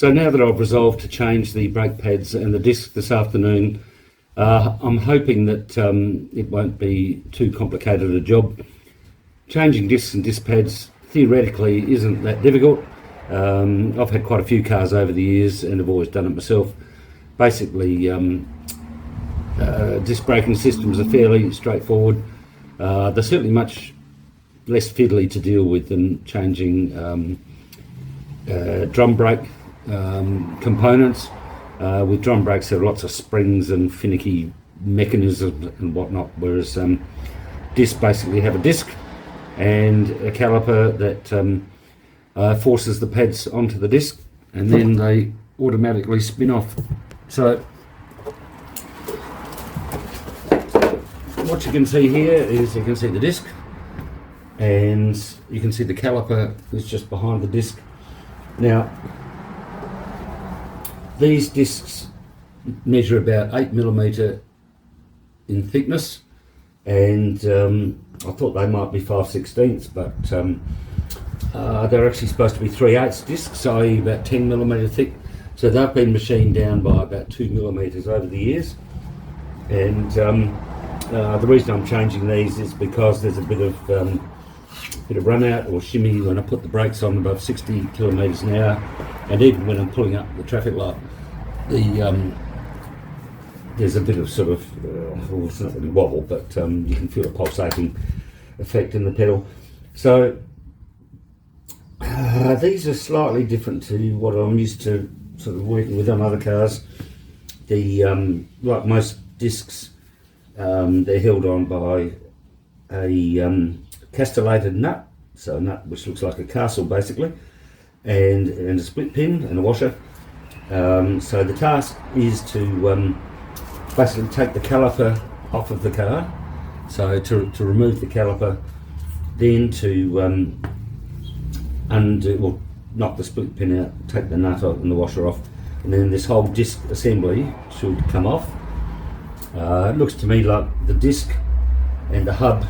So now that I've resolved to change the brake pads and the disc this afternoon, I'm hoping that it won't be too complicated a job. Changing discs and disc pads theoretically isn't that difficult. I've had quite a few cars over the years and have always done it myself. Basically, disc braking systems are fairly straightforward. They're certainly much less fiddly to deal with than changing drum brake components. With drum brakes there are lots of springs and finicky mechanisms and whatnot, whereas discs basically have a disc and a caliper that forces the pads onto the disc, and then they automatically spin off. So what you can see here is you can see the disc, and you can see the caliper is just behind the disc. Now, these discs measure about 8mm in thickness, and I thought they might be 5/16, but they're actually supposed to be 3/8 discs, so about 10mm thick. So they've been machined down by about 2mm over the years, and the reason I'm changing these is because there's a bit of run out or shimmy when I put the brakes on above 60 kilometres an hour, and even when I'm pulling up the traffic light, there's a bit of sort of, well, it's not really wobble, but you can feel a pulsating effect in the pedal. So these are slightly different to what I'm used to sort of working with on other cars. Like most discs, they're held on by a castellated nut, so a nut which looks like a castle basically, and a split pin and a washer. So the task is to basically take the caliper off of the car, so to remove the caliper, then to knock the split pin out, take the nut off and the washer off, and then this whole disc assembly should come off. It looks to me like the disc and the hub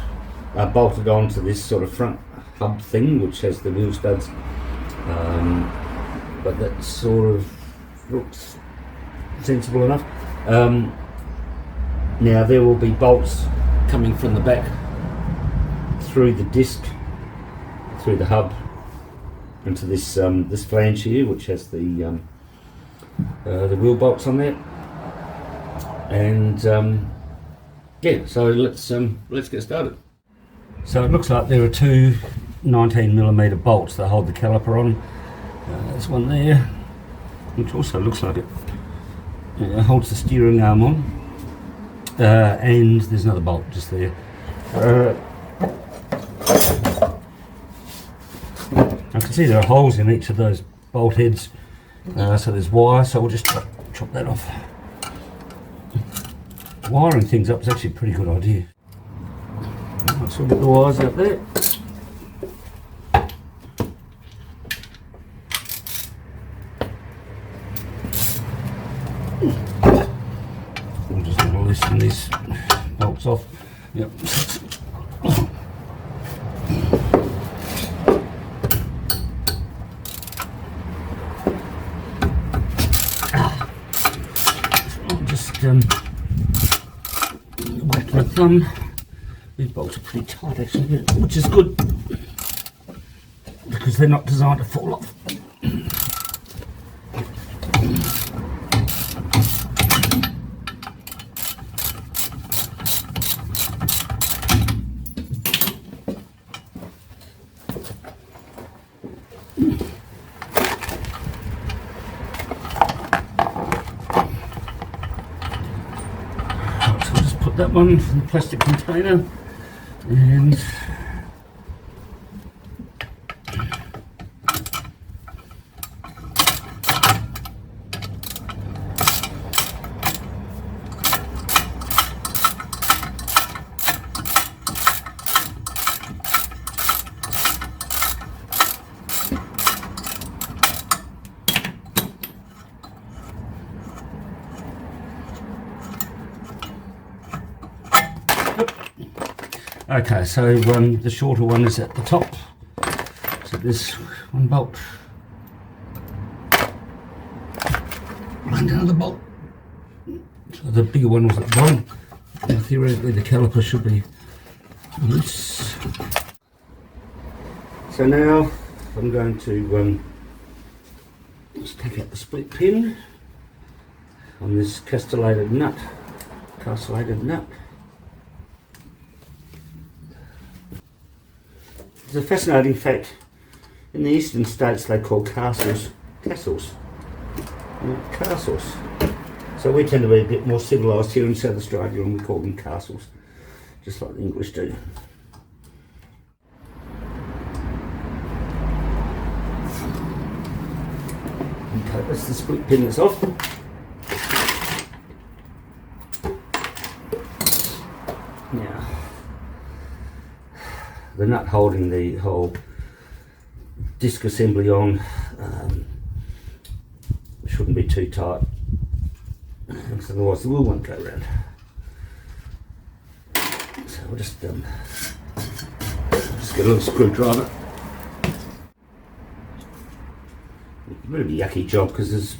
are bolted onto this sort of front hub thing which has the wheel studs, but that sort of looks sensible enough. Now there will be bolts coming from the back through the disc, through the hub, into this this flange here, which has the wheel bolts on there. And yeah, so let's get started. So it looks like there are two 19mm bolts that hold the caliper on. There's one there, which also looks like it holds the steering arm on, and there's another bolt just there. I can see there are holes in each of those bolt heads, so there's wire, so we'll just chop that off. Wiring things up is actually a pretty good idea. Right, so we'll get the wires out there. We'll just want to loosen these bolts off. Yep. Just whack my thumb. These bolts are pretty tight actually, which is good because they're not designed to fall off. That one in the plastic container, and okay, so the shorter one is at the top, so this one bolt find another bolt. So the bigger one was at the bottom. Now theoretically the caliper should be loose. So now I'm going to just take out the split pin on this castellated nut. There's a fascinating fact. In the eastern states they call castles. Castles. So we tend to be a bit more civilised here in South Australia and we call them castles, just like the English do. Okay, that's the split pin that's off. Now, the nut holding the whole disc assembly on shouldn't be too tight, because otherwise the wheel won't go around. So we'll just get a little screwdriver. It's a bit of a yucky job because there's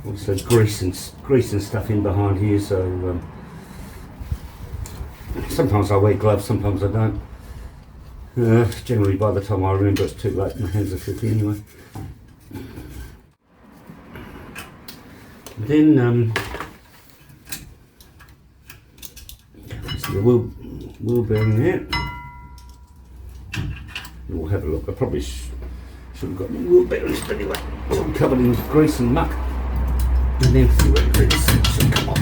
also grease and stuff in behind here, so sometimes I wear gloves, sometimes I don't. Generally by the time I remember it's too late, my hands are filthy anyway. Then see the wheel bearing there. We'll have a look. I probably should have got my wheel bearings, but anyway, it's all covered in grease and muck. And then theoretically it should come off.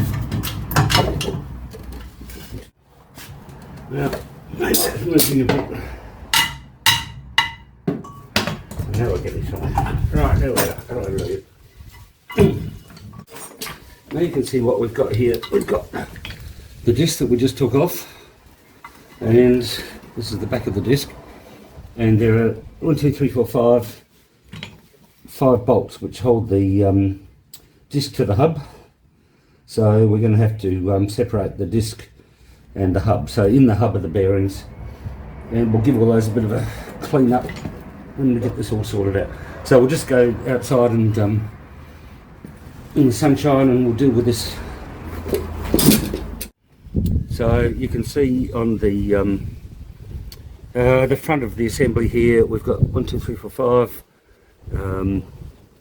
Now, that's moving a bit. Now we'll get this on. Right, there we are. Now you can see what we've got here. We've got the disc that we just took off, and this is the back of the disc, and there are 5 bolts which hold the disc to the hub. So we're going to have to separate the disc and the hub. So in the hub are the bearings, and we'll give all those a bit of a clean up and get this all sorted out. So we'll just go outside and in the sunshine, and we'll deal with this. So you can see on the front of the assembly here, we've got 1, 2, 3, 4, 5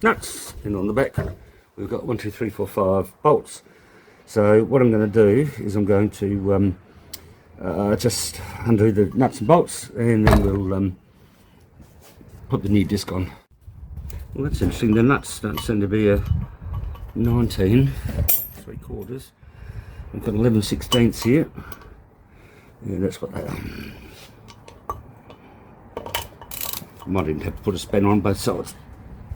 nuts, and on the back we've got 1, 2, 3, 4, 5 bolts. So what I'm going to do is I'm going to just undo the nuts and bolts, and then we'll put the new disc on. Well, that's interesting. The nuts don't seem to be a 19 3/4. We've got 11/16 here. Yeah, that's what they are. I might even have to put a spanner on both sides.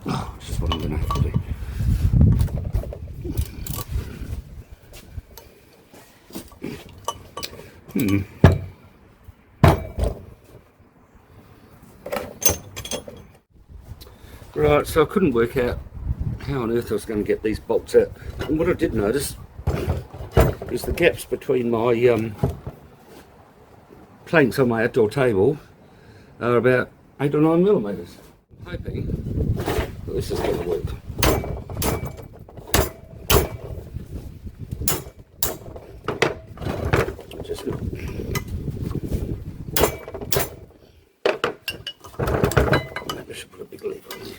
Oh, it's just what I'm going to have to do. Right, so I couldn't work out how on earth I was going to get these bolts out. And what I did notice is the gaps between my planks on my outdoor table are about 8 or 9 millimeters. I'm hoping that this is going to work. Just maybe I should put a big lever on here.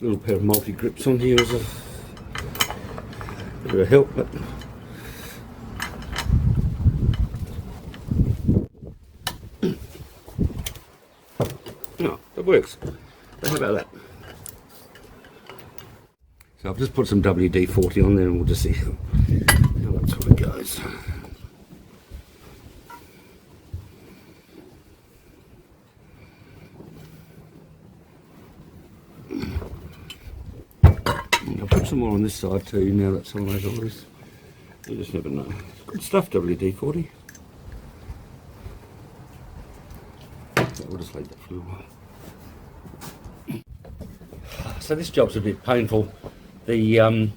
Little pair of multi grips on here is a bit of help, but no, it works. So how about that? So I've just put some WD-40 on there, and we'll just see how that sort of goes. I'll put some more on this side too, now that some of those are loose. You just never know. Good stuff, WD-40. So we'll just leave that for a while. So this job's a bit painful. There's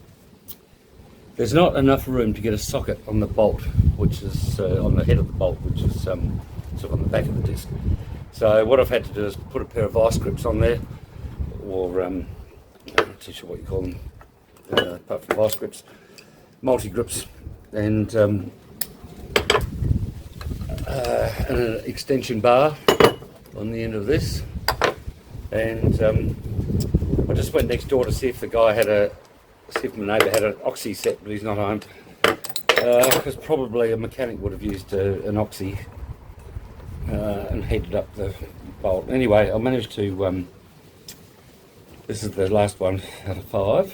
not enough room to get a socket on the bolt, which is on the head of the bolt, which is sort of on the back of the disc. So what I've had to do is put a pair of vice grips on there, or I'm not too sure what you call them, apart from vice grips, multi grips, and an extension bar on the end of this. And I just went next door to see if my neighbour had an oxy set, but he's not home. Because probably a mechanic would have used an oxy and heated up the bolt. Anyway, I managed to, this is the last one out of 5.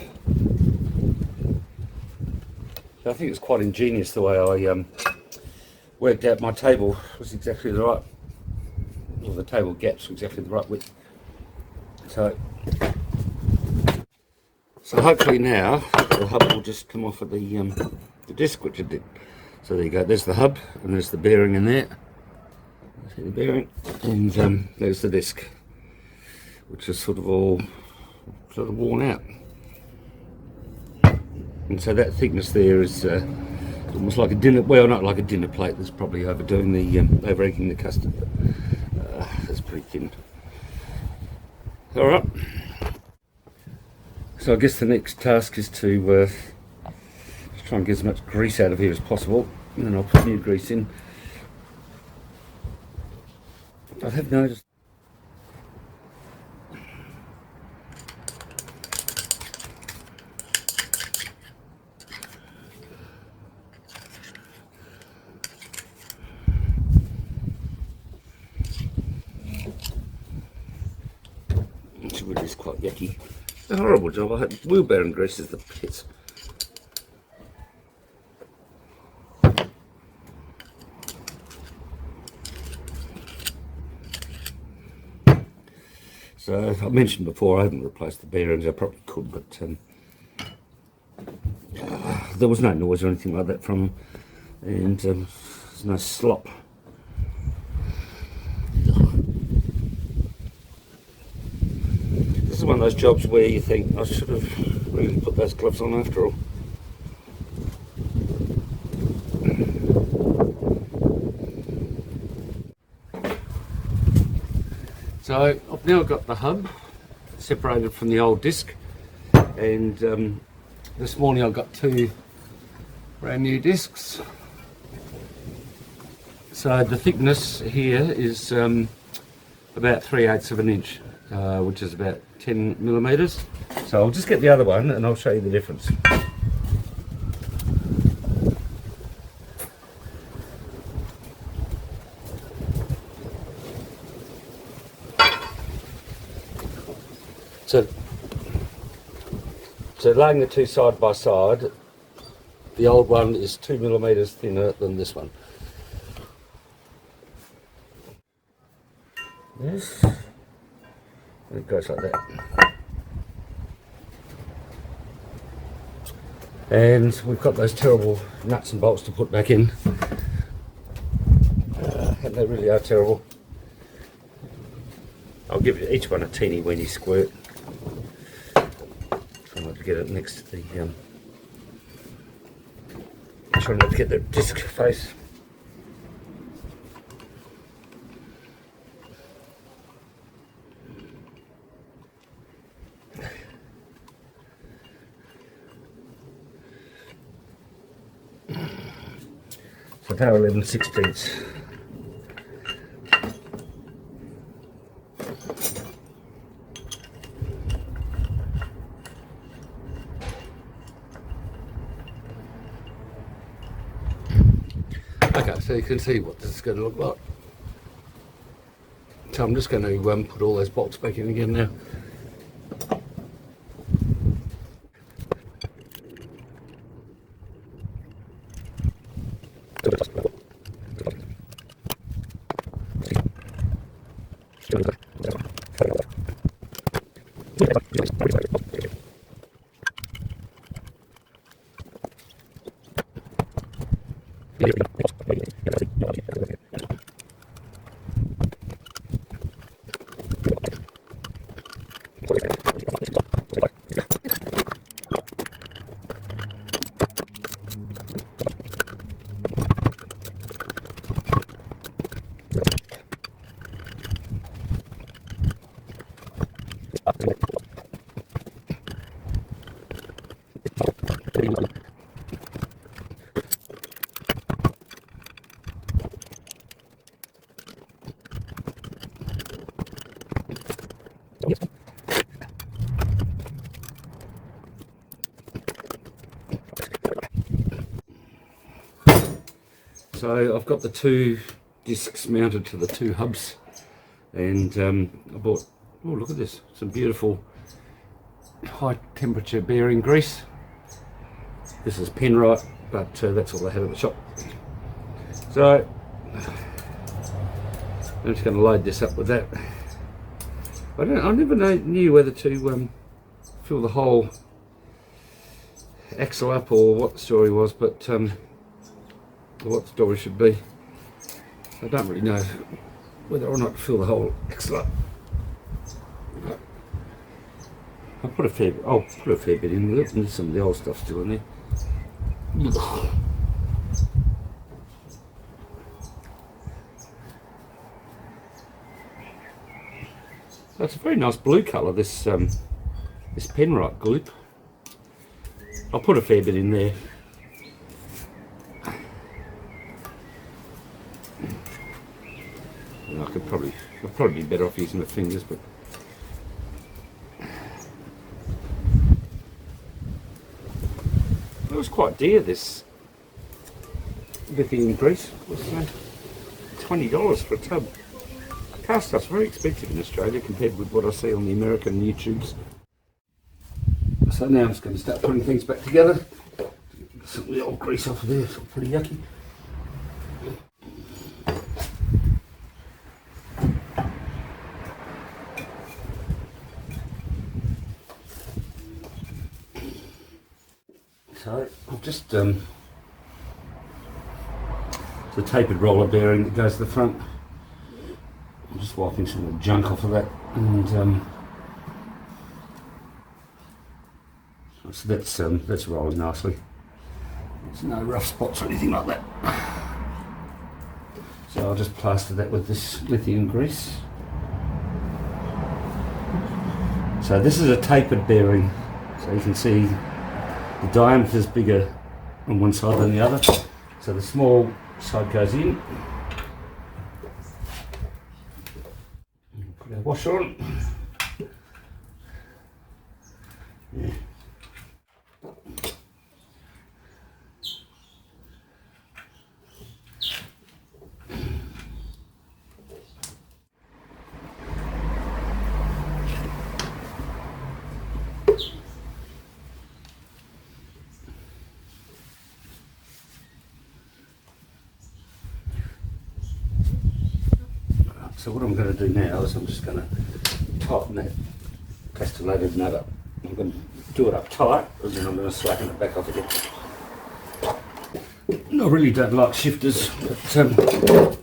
So I think it's quite ingenious the way I worked out my table was exactly the right, or the table gaps were exactly the right width. So hopefully now the hub will just come off of the disc, which it did. So there you go, there's the hub and there's the bearing in there. See the bearing, and there's the disc, which is sort of worn out. And so that thickness there is almost like a dinner, well, not like a dinner plate, that's probably overdoing the, over-egging the custard, but that's pretty thin. Alright, so I guess the next task is to just try and get as much grease out of here as possible, and then I'll put new grease in. I have noticed it really is quite yucky. It's a horrible job. I had wheel bearing grease is the pits. So I mentioned before I haven't replaced the bearings. I probably could, but there was no noise or anything like that from them, and there's no slop. This is one of those jobs where you think I should have really put those gloves on after all. So I've now got the hub separated from the old disc, and this morning I got 2 brand new discs. So the thickness here is about 3/8 of an inch, which is about 10 millimeters. So I'll just get the other one and I'll show you the difference. So laying the 2 side by side, the old one is 2 millimeters thinner than this one. Yes, and it goes like that. And we've got those terrible nuts and bolts to put back in, and they really are terrible. I'll give each one a teeny weeny squirt. Try not to get it next to the try not to get the disc face. So now 11/16. Okay, so you can see what this is going to look like. So I'm just going to put all those bolts back in again now. So I've got the two discs mounted to the two hubs, and I bought, oh look at this, some beautiful high temperature bearing grease. This is Penrite, but that's all they have at the shop. So I'm just going to load this up with that. I never knew whether to fill the whole axle up or what the story was, but what the story should be. I don't really know whether or not to fill the whole axle up. I'll put a fair bit in with it, and some of the old stuff still in there. It's a very nice blue colour, this this Penrite glue. I'll put a fair bit in there. I'd probably be better off using my fingers, but it was quite dear, this lithium grease. It was $20 for a tub. Car stuff's very expensive in Australia compared with what I see on the American YouTubes. So now I'm just going to start putting things back together. Some of the old grease off of there, it's all pretty yucky. So I've just the tapered roller bearing that goes to the front. I'm just wiping some of the junk off of that, and so that's rolling nicely. There's no rough spots or anything like that. So I'll just plaster that with this lithium grease. So this is a tapered bearing, so you can see the diameter is bigger on one side than the other. So the small side goes in. Put our washer on. Yeah. So what I'm going to do now is I'm just going to tighten that castellated nut up. I'm going to do it up tight, and then I'm going to slacken it back off again. I really don't like shifters, but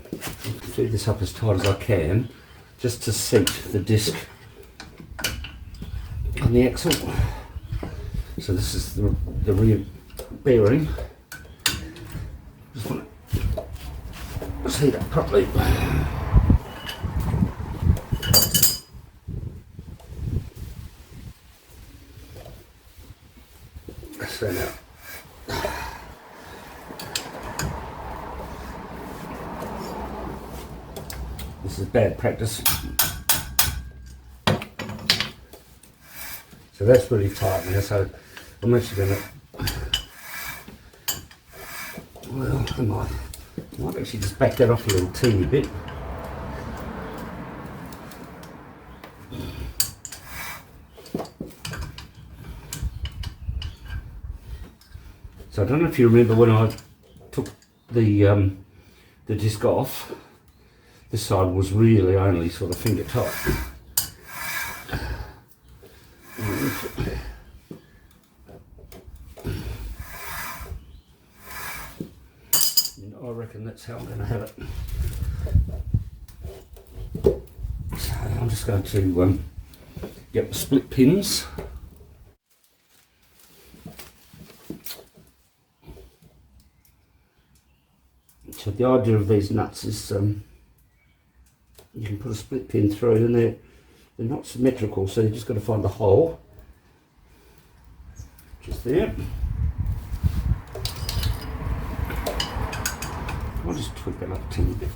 do this up as tight as I can, just to seat the disc on the axle. So this is the rear bearing. Just want to seat it properly. So now, this is bad practice. So that's really tight now, so I'm actually going to, well, I might actually just back that off a little teeny bit. So I don't know if you remember when I took the disc off, this side was really only sort of finger tight. And I reckon that's how I'm going to have it. So I'm just going to get the split pins. So the idea of these nuts is you can put a split pin through, and they're not symmetrical, so you just got to find the hole just there. just tweak that up a teeny bit.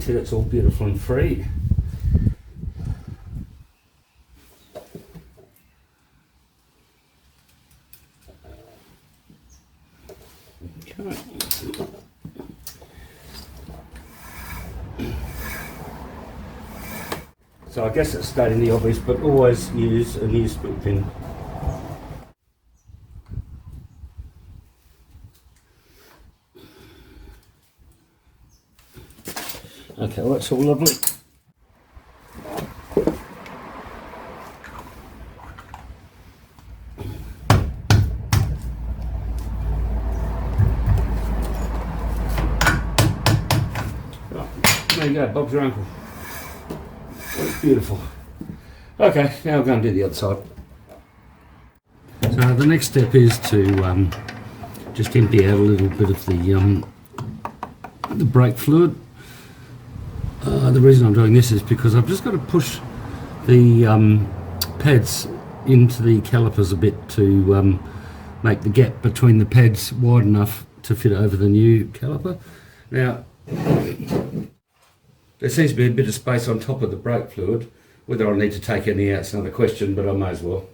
See, that's all beautiful and free. Okay. So I guess it's stating the obvious, but always use a new split pin. Okay, well that's all lovely. Right, there you go, Bob's your uncle. That's beautiful. Okay, now we're going to do the other side. So the next step is to just empty out a little bit of the brake fluid. The reason I'm doing this is because I've just got to push the pads into the calipers a bit to make the gap between the pads wide enough to fit over the new caliper. Now, there seems to be a bit of space on top of the brake fluid. Whether I need to take any out is another question, but I may as well.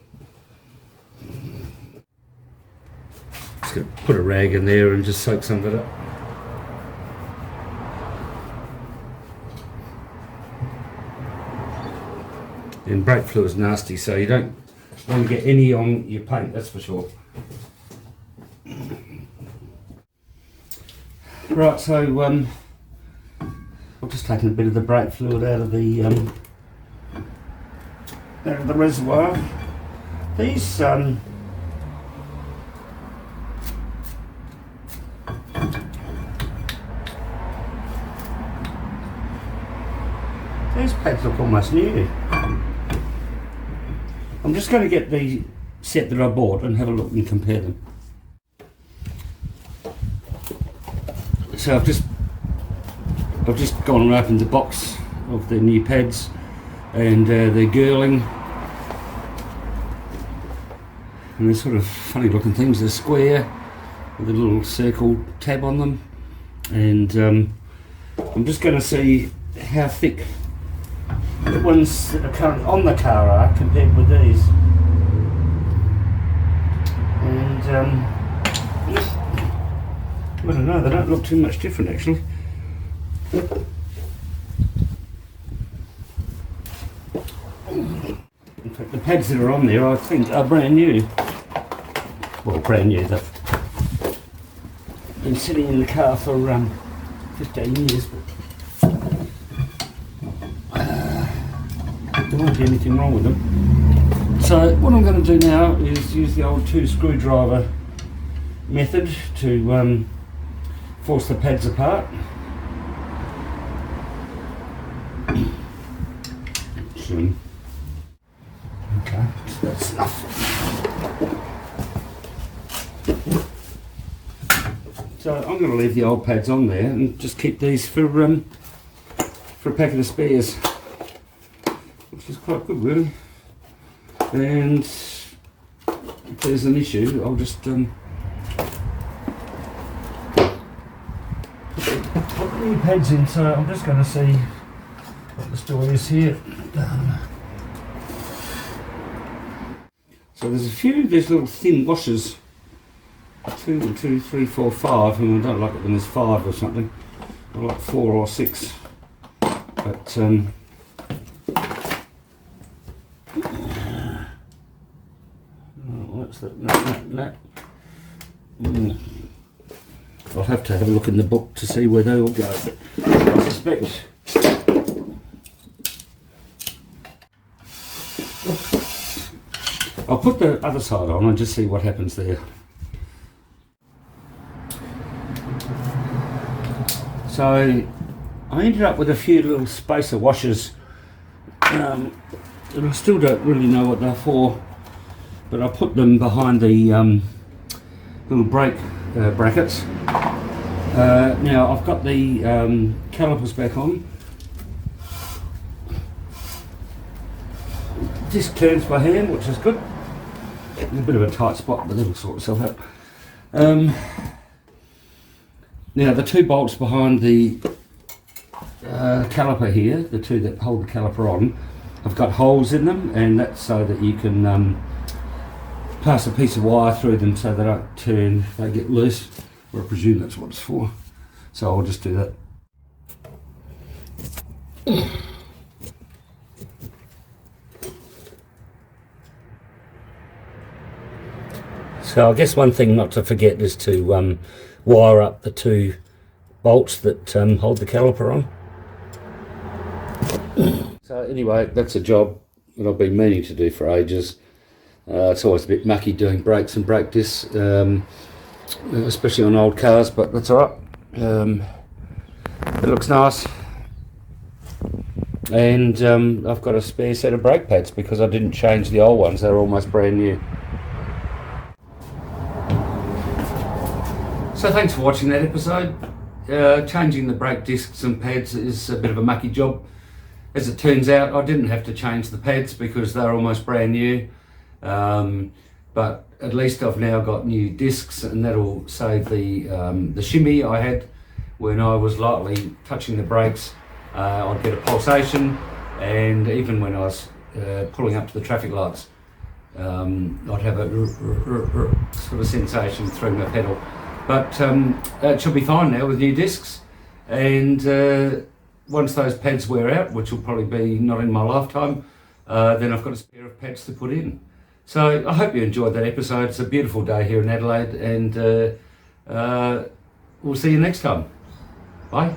Just going to put a rag in there and just soak some of it up. And brake fluid is nasty, so you don't want to get any on your paint, that's for sure. Right, so I've just taken a bit of the brake fluid out of the reservoir. These pads look almost new. I'm just going to get the set that I bought and have a look and compare them. So I've just gone and opened the box of the new pads, and they're girling, and they're sort of funny looking things. They're square with a little circle tab on them, and I'm just going to see how thick the ones that are currently on the car are compared with these. And I don't know, they don't look too much different actually. In fact, the pads that are on there I think are brand new. Well, brand new, they've been sitting in the car for 15 years. But there won't be anything wrong with them. So what I'm going to do now is use the old 2 screwdriver method to force the pads apart. Okay, so that's enough. So I'm going to leave the old pads on there and just keep these for a packet of spares, which is quite good really. And if there's an issue, I'll just put the new pads in. So I'm just going to see what the story is here. So there's a few of these little thin washers, 2, 3, 4, 5, and I don't like it when there's 5 or something. I like 4 or 6, but what's that? No. I'll have to have a look in the book to see where they all go, but I suspect I'll put the other side on and just see what happens there. So I ended up with a few little spacer washers and I still don't really know what they're for, but I put them behind the little brake brackets. Now I've got the calipers back on. This turns by hand, which is good. A bit of a tight spot, but it'll sort itself out. Now the two bolts behind the caliper here, the two that hold the caliper on, have got holes in them, and that's so that you can pass a piece of wire through them so they don't turn, they get loose. Or I presume that's what it's for. So I'll just do that. So I guess one thing not to forget is to wire up the two bolts that hold the caliper on. So anyway, that's a job that I've been meaning to do for ages. It's always a bit mucky doing brakes and brake discs, especially on old cars, but that's alright. It looks nice. And I've got a spare set of brake pads because I didn't change the old ones, they're almost brand new. So thanks for watching that episode. Changing the brake discs and pads is a bit of a mucky job. As it turns out, I didn't have to change the pads because they're almost brand new. But at least I've now got new discs, and that'll save the shimmy I had when I was lightly touching the brakes. I'd get a pulsation, and even when I was pulling up to the traffic lights, I'd have a sort of sensation through my pedal. But it should be fine now with new discs, and once those pads wear out, which will probably be not in my lifetime, then I've got a spare of pads to put in. So I hope you enjoyed that episode. It's a beautiful day here in Adelaide, and we'll see you next time. Bye.